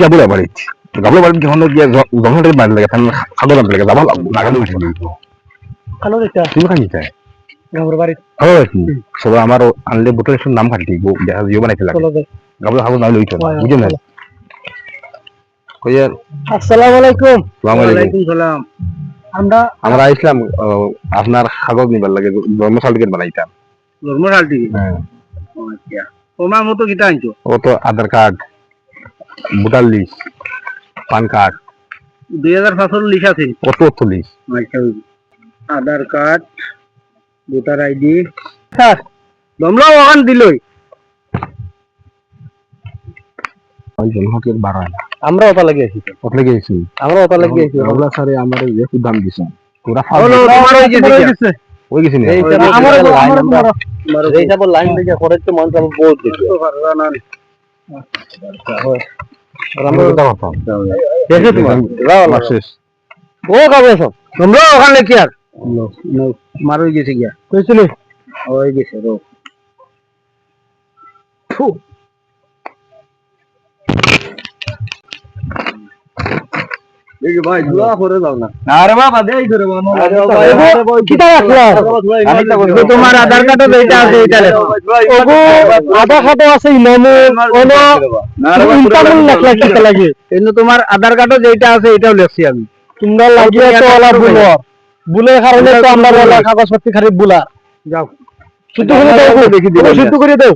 গাবলা বাড়ি গাবলা বাড়ি যখন গিয়ে জঙ্গলের বাড়ি লাগে তাহলে খাগল আনতে লাগে যাবা লাগানো হয়েছে কালো এটা তুমি খানি চাই গাবর বাড়ি ভালো আছি সব আমার আনলে বোতলের নাম খাটি দেখা জিও বানাইতে লাগে চলো যাই গাবলা খাগল নাম লইতো বুঝেন না কইয়া আসসালামু আলাইকুম আসসালামু আলাইকুম সালাম আমরা আইছিলাম আপনার কাগজ নিবার লাগে জন্ম সার্টিফিকেট বানাইতাম জন্ম সার্টিফিকেট হ্যাঁ আচ্ছা তোমার মতো কিটা আনছো ও তো Aadhaar card voter list PAN card 2005 লিখা আছে কত কত লিস্ট আচ্ছা Aadhaar card voter ID sir তোমরা ওখান দিলই ওই জন্মকের 12 না আমরা ওটা লাগিয়েছি কত লাগিয়েছি আমরা ওটা লাগিয়েছি গাবলা স্যারে আমার এক দাম দিছেন পুরা হলো তোমার হয়ে গেছে ওই গেছি না আমার এই সব লাইন থেকে করে তো মন সব বহুত দেখি আমরা কথা কথা দেখে তোমার আমার শেষ ও কবে সব তোমরা ওখানে কি আর মার হয়ে গেছে গিয়া কইছিলি হয়ে গেছে রো এই ভাই দুয়া করে দাও না আরে বাবা দেই করে বানো আরে বাবা কিটা রাখলা তোমার আধার কার্ড যেটা আছে এটা লেখো ওগো আধার কার্ড আছে ইনামে ওনো ইনকাম লাগলা কিটা লাগে কিন্তু তোমার আধার কার্ড যেটা আছে এটাও লেখছি আমি তোমরা লাগিয়ে তো ওলা বুলের কারণে তো আমরা ওলা কাগজপত্র খালি বুলা যাও শুদ্ধ করে দাও দেখি দিও শুদ্ধ করে দাও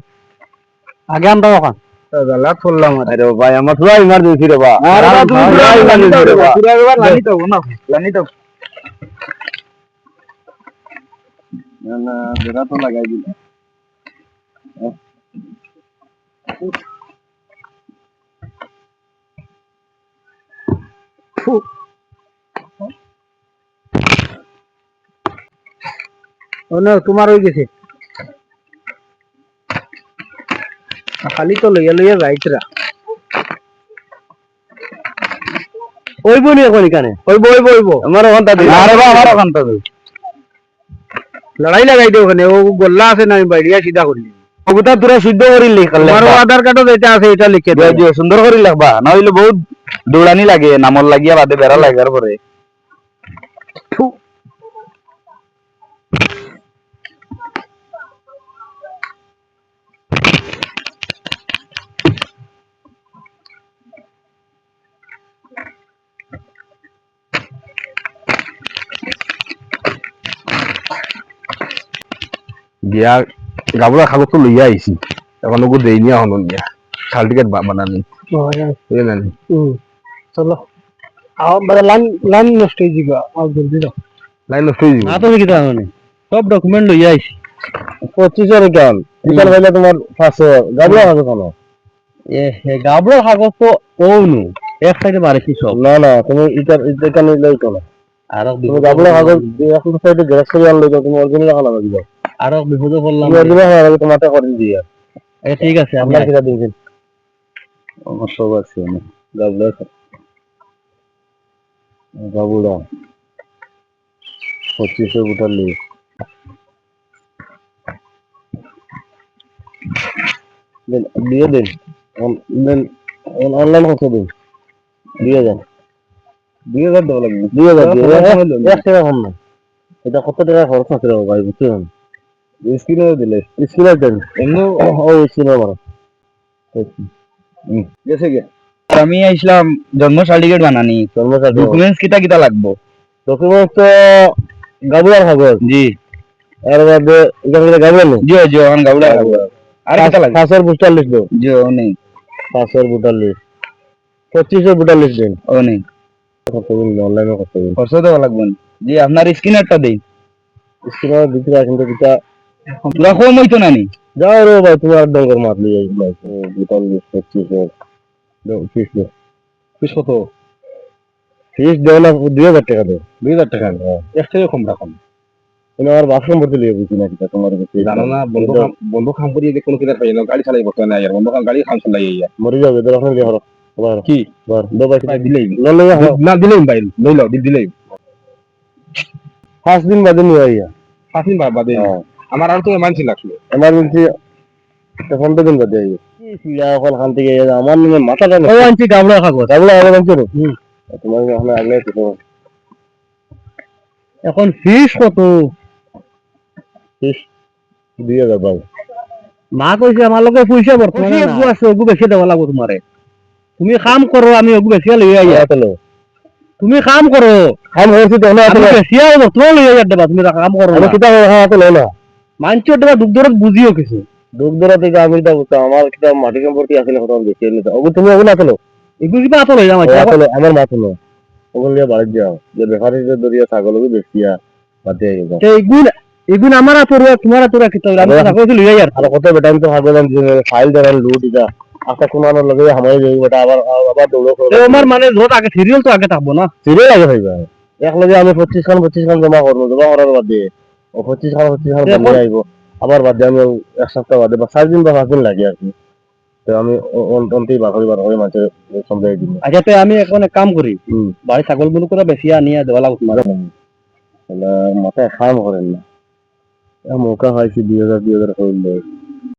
আগে আমরা ওখান গলা করলাম আরে ভাই আমার পুরো ইমার্জেন্সি রে বা আরে পুরো ইমার্জেন্সি রে বা পুরো এবার লানি তো না লানি তো না জরা তো লাগাই দিল ও না তোমার হয়ে গেছে খালি তো লইয়া লইয়া যাইতরা ওইব নি এখন এখানে ওইব আমার ওখানটা দিই আরে বাবা আমার ওখানটা দিই লড়াই লাগাই দিও ওখানে ও গোল্লা আছে না আমি বাইরিয়া সিধা করি ওগুতা তোরা সিদ্ধ করি লিখ আমার আধার কার্ডও যেটা আছে এটা লিখে দিও সুন্দর করে লিখবা না হইলে বহুত দৌড়ানি লাগে নামল লাগিয়া বাদে বেড়া লাগার পরে গিয়া গাবলা কাগজ তো লইয়া আইছি এখন ওকে দেই নিয়া হলো নিয়া সার্টিফিকেট বানানি বুঝলেন চলো আও বড় লাইন লাইন নষ্ট হয়ে যাবে আও জলদি দাও লাইন নষ্ট হয়ে যাবে তো কি দাও মানে সব ডকুমেন্ট লইয়া আইছি 25 কাল বিকাল বেলা তোমার 500 গাবলা কাগজ কেন হে গাবলা কাগজ তো ওনু এক সাইডে বাড়িছি সব না তুমি এটা লই তো না আর তুমি গাবলা কাগজ এখন সাইডে জেরক্স করে আনলে তুমি অরিজিনাল কাগজ লাগবে আর বিপদে পড়লাম অরিজিনাল কাগজ তোমাতে করে দিয়া ঠিক আছে আমরা কিটা দিন আমার সব আছে গাবলা গাবলা 2500 বুটার লি দেন দিয়ে দেন অনলাইন কত দিন দিয়ে দেন 2000 দেওয়া লাগবে 2000 এক টাকা কম না এটা কত টাকা খরচ আছে রে ভাই বুঝছেন স্ক্রিনে দিলে স্ক্রিনে দেন এমনি ও স্ক্রিনে মারো গেছে গে আমি আইছিলাম জন্ম সার্টিফিকেট বানানি জন্ম সার্টিফিকেট ডকুমেন্টস কিটা লাগবে ডকুমেন্টস তো গাবুলার কাগজ জি এর মধ্যে এখানে গাবুলা নেই জি ওখানে গাবুলা আর কিটা লাগে পাসপোর্ট পোস্টাল লিস্ট দাও জি ও নেই passport voter list 2500 voter list দেন ও নেই কত দিন অনলাইনে কত দিন খরচ দেওয়া লাগবে জি আপনার স্ক্রিনারটা দেই স্ক্রিনার দিতে রাখেন তো কিটা পুরা কম হইতো না নি যাও রে ভাই তোমার ডঙ্গর মাত লই ভাই ভোটার লিস্ট 2500 দাও ফিস কত ফিস দেও না 2000 টাকা দাও 2000 টাকা এক টাকা কম রাখুন তুমি আমার বাথরুম ভর্তি লিয়ে বুঝি না কিটা তোমার কাছে জানো না বন্ধ কাম করি যে কোনো কিনা পাই না গাড়ি চালাই বসতে না আর বন্ধ কাম গাড়ি খাম চালাই ইয়া মরে যাবে তো রাখুন কি হলো কি বার দো ভাই দিলেই ললে না দিলেই ভাই লইলাও দিলেই 5 দিন বাদে নিয়ে আইয়া 5 দিন বাদে আমার আর তো এমার্জেন্সি লাগলো এমার্জেন্সি তখন তো দিন বাদে আইয়া পিড়া এখন খান থেকে আমার মাথাটা ও আনছি গাবলা খাবো গাবলা আগে আনছো তোমার এখন আগলে তো এখন ফিস কত ফিস 2000 বাবু মা কইছে আমার লগে পয়সা বর্তমানে একটু আছে ওগু বেশি দেওয়া লাগবে তোমারে তুমি কাম করো আমি ওগু বেশি লই আইয়া তুমি কাম করো কাম হইছে তো না তুমি বেশি আইয়া বর্তমানে লই আইয়া দেবা তুমি কাম করো আমি কিটা হ্যাঁ তো লই না মানছো দেবা দুধ দরদ বুঝিও কিছু দুধ দরদ থেকে আমি তো আমার কিটা মাটি সম্পর্কে আসলে কথা বেশি নিতে ওগু তুমি ওগু না চলো এগু কিবা আতো লই যাও আমার মাথা না ওগু লিয়া বাড়ি যাও যে বেকারিদের দরিয়া ছাগলও বেশিয়া বাদে এইগুন এগুন আমার আতরা তোমার আতরা কি তো আমি কথা কইছি লই আর কত বেটা আমি তো ভাবলাম যে ফাইল দেন লুট এটা আটা কোনানোর লগে আমারে যাই বেটা আবার দৌড়ো করে আমার মানে রোড আগে সিরিয়াল তো আগে থাকবো না সিরিয়াল আগে হইবা এক লগে আমি 25 খান জমা করব জমা করার বাদে ও 25 খান বলে আইব আবার বাদে আমি এক সপ্তাহ বাদে বা 4 দিন বা 5 দিন লাগে আর কি তো আমি অন্তেই বার মাঝে সম্ভব দিন আচ্ছা তো আমি এখন এক কাম করি বাড়ি ছাগল গুলো করে বেশি আনিয়া দেওয়া লাগবে তোমার মাথায় খাম করেন না মৌকা হয়েছে 2000 হইলে